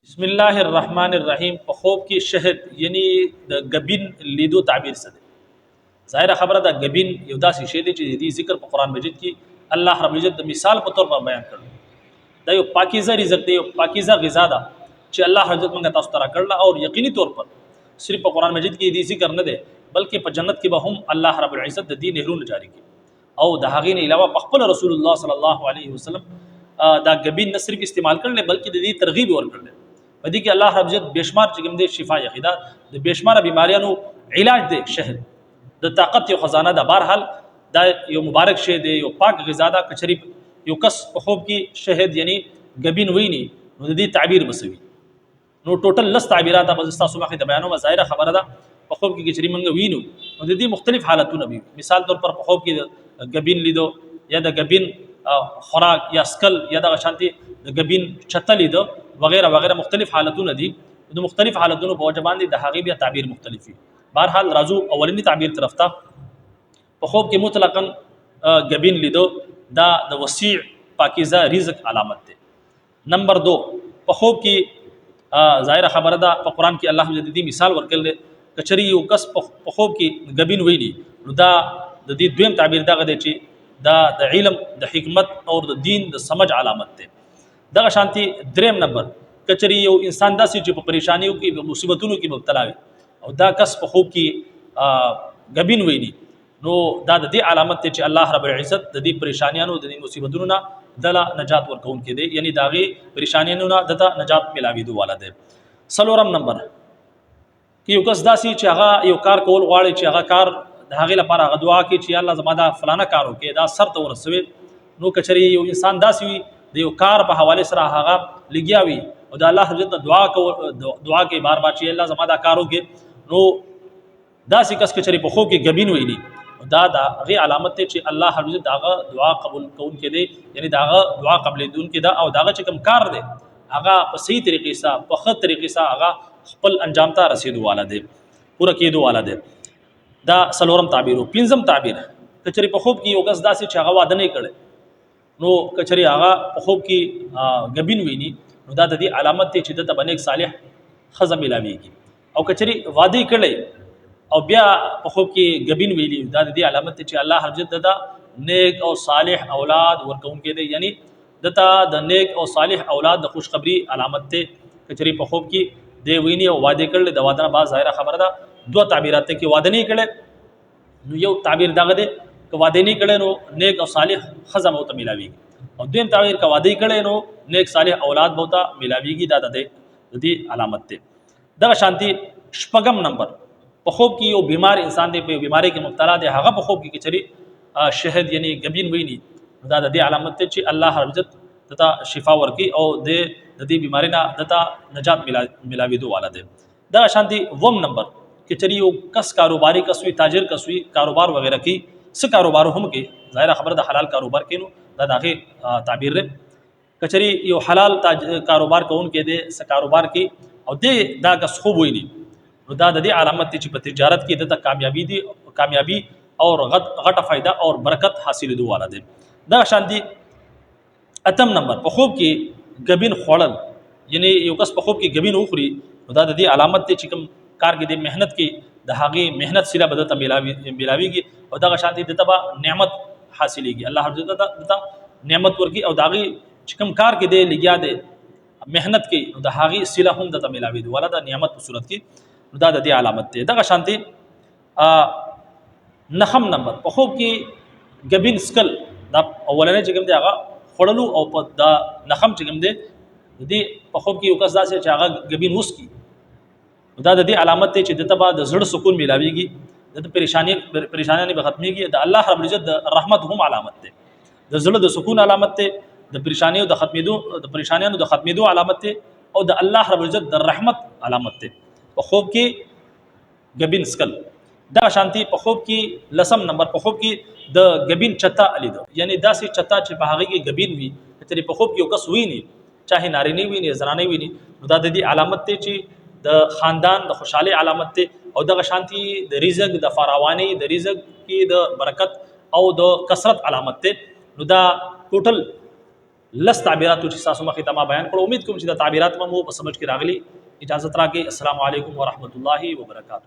بسم الله الرحمن الرحیم په خوب کې شهد یعنی د غبین لیدو تعبیر څه دی؟ ظاهره خبره ده غبین یو داسې شی دی چې د ذکر په قران مجید کې الله رب العزت د مثال په تور باندې بیان کړل. دا یو پاکیزه رزق دی، یو پاکیزه غذا ده چې الله رب العزت موږ تاسو ته راکړل، او یقیني طور پر صرف په قران مجید کې د ذکر نه دی بلکې په جنت کې به هم الله رب العزت د دین نهرونه جاری کړي، او د هغې نه علاوه په خپل رسول الله صلی الله علیه وسلم دا غبین نه صرف استعمال کړل بلکې د دې ترغیب ورکړل. په دې کې الله رب عزت بشمار چې کوم دې شفا یخیدا د بشمار بیماریانو علاج دی. شهد د طاقت یو خزانه ده. بهرحال دا یو مبارک شی دی، یو پاک غذا ده. کچری یو کس په خوب کې شهد یعنی غبین ویني نو د دې تعبیر بسوي. نو ټوټل لس تعبیرات به تاسو مخې ته بیانوم. ظاهره خبره ده په خوب کې کچری منګه وینو نو د دې مختلف حالتونه وي. مثال طور پر په خوب کې غبین لیدو یا د غبین خوراک یا سکل یا د شانتي د غبین چتل لیدو وغیرہ وغیرہ مختلف حالتونه دي. د مختلف حالتونو په وجه باندې د هغې بیا تعبیر مختلف وي. بهرحال راځو اولنی تعبیر طرف ته. په خوب کې مطلقاً غبین لیدو دا د وسیع پاکیزه رزق علامت دی. نمبر 2 په خوب کې ظاهره خبره ده په قرآن کې الله جدي مثال ورکړل. کچری یو کس په خوب کې غبین ویني نو دا د دې دویم تعبیر دغه دی چې دا د علم د حکمت او د دین د سمج علامت دی. دغه شانتي دریم نمبر کچری یو انسان داسې چې په پریشانیو کې په مصیبتونو کې مبتلا وي او دا کس په خوب کې غبین ویني نو دا د دې علامت دی چې الله رب العزت د دې پریشانیانو د دې مصیبتونو نه دله نجات ورکوونکی دی، یعنی د هغې پریشانیانو نه دته نجات میلاوېدو والا دی. څلورم نمبر کې یو کس داسې چې هغه یو کار کول غواړي چې هغه کار د هغې لپاره هغه دعا کوي چې الله زما دا فلانه کار وکړي، دا سر ته ورسوي. نو کچری یو انسان داسې وي د یو کار په حواله سره هغه لګیا وي او د الله حضرت دعا کوي بار بار چې الله زما دا کار وکړي، نو داسې کس کچری په خوب کې غبین ویني دا د هغې علامت دی چې الله حضرت هغه دعا قبول کوونکی دی، یعنی د هغه دعا قبلېدونکی ده او د هغه چې کوم کار دی هغه په صحیح طریقې سره په ښه طریقې سره هغه خپل انجام ته رسېدو والا دی، پوره کېدو والا دی. دا څلورم تعبیر. پنځم تعبیر کچری په خوب کې یو کس داسې چې هغه واده نه کړی نو کچری هغه په خوب کې غبین ویني نو دا د دې علامت دی چې دته به نیک صالح ښځه میلاویږي. او کچری واده کړی او بیا په خوب کې غبین ویلي دا د دې علامت دی چې الله حضرت دته نیک او صالح اولاد ورکوونکی دی، یعنی دته د نیک او صالح اولاد د خوشخبری علامت دی. کچری په خوب کې دی ویني او واده کړل د واده نه بعد ظاهره خبره ده دوه تعبیرات دي کې واده نه کړي نو یو تعبیر دغه دی که واده نه کړي نو نیک او صالح ښځه به ورته میلاویږي، او دویم تعبیر که واده کړي نو نیک صالح اولاد به ورته میلاویږي. دا د دې علامت دی. دغه شانتي شپږم نمبر په خوب کې یو بیمار انسان دی، په بیماری کې مبتلا دی، هغه په خوب کې کچری شهد یعنی غبین ویني دا د دې علامت دی چې الله رب عزت دته شفا ورکړي او د دې بیماری نه دته نجات میلاوېدو والا دی. دغه شانتي وم نمبر کچری یو کس کاروباری کس وي، تاجر کس وي، کاروبار وغیرہ کوي، څه کاروبار هم کوي، ظاهره خبره د حلال کاروبار کوي نو دا د هغې تعبیر دی. کچری یو حلال کاروبار کوونکی دی، څه کاروبار کوي او دا کس خوب ویني نو دا د دې علامت دی چې په تجارت کې دته کامیابی او غټه فایده او برکت حاصلېدو والا دی. دا شانتي اتم نمبر په خوب کې غبین خوړل، یعنی یو کس په خوب کې غبین وخوري نو دا د دې علامت دی چې کوم کار کې د محنت کې د هغې محنت سره به دته میلاویږي او دغه شانتي دته به نعمت حاصلېږي. الله حضرت دته نعمت ورکړي او د هغې چې کوم کار کې دی لګیا دی محنت کې نو د هغې سله هم دته میلاوېدو والا د نعمت په صورت کې نو دا د دې علامت دی. دغه شانتي نهم نمبر په خوب کې غبین سکل دا اولنی چې کوم دی هغه خوړلو او په دا نهم چې کوم دی د دې په خوب کې یو کس داسې چې هغه غبین وسکي دا د دې علامت دی چې دته به د زړه سکون میلاویږي، دته پریشانیانې به ختمېږي. د الله رب العزت د رحمت هم علامت دی، د زړه د سکون علامت دی، د پریشانیانو د ختمېدو علامت دی او د الله رب العزت د رحمت علامت دی. په خوب کې غبین سکل. دا شانتي په خوب کې لسم نمبر په خوب کې د غبین چتا لیدو، یعنی داسې چتا چې په هغې کې غبین وي چې په خوب کې یو کس ویني چاهے نارینه ویني زنانه ویني نو دا د دې علامت دی چې د خاندان د خوشحالي علامت دی او دغه شانتي د رزق د فراوانی د رزق کې د برکت او د کثرت علامت دی. نو دا ټوټل لس تعبیرات چې تاسو مخې ته ما بیان کړو. امید کوم چې دا تعبیرات مو په سمجھ کې راغلي. اجازه راکړئ. السلام علیکم ورحمت الله وبرکاته.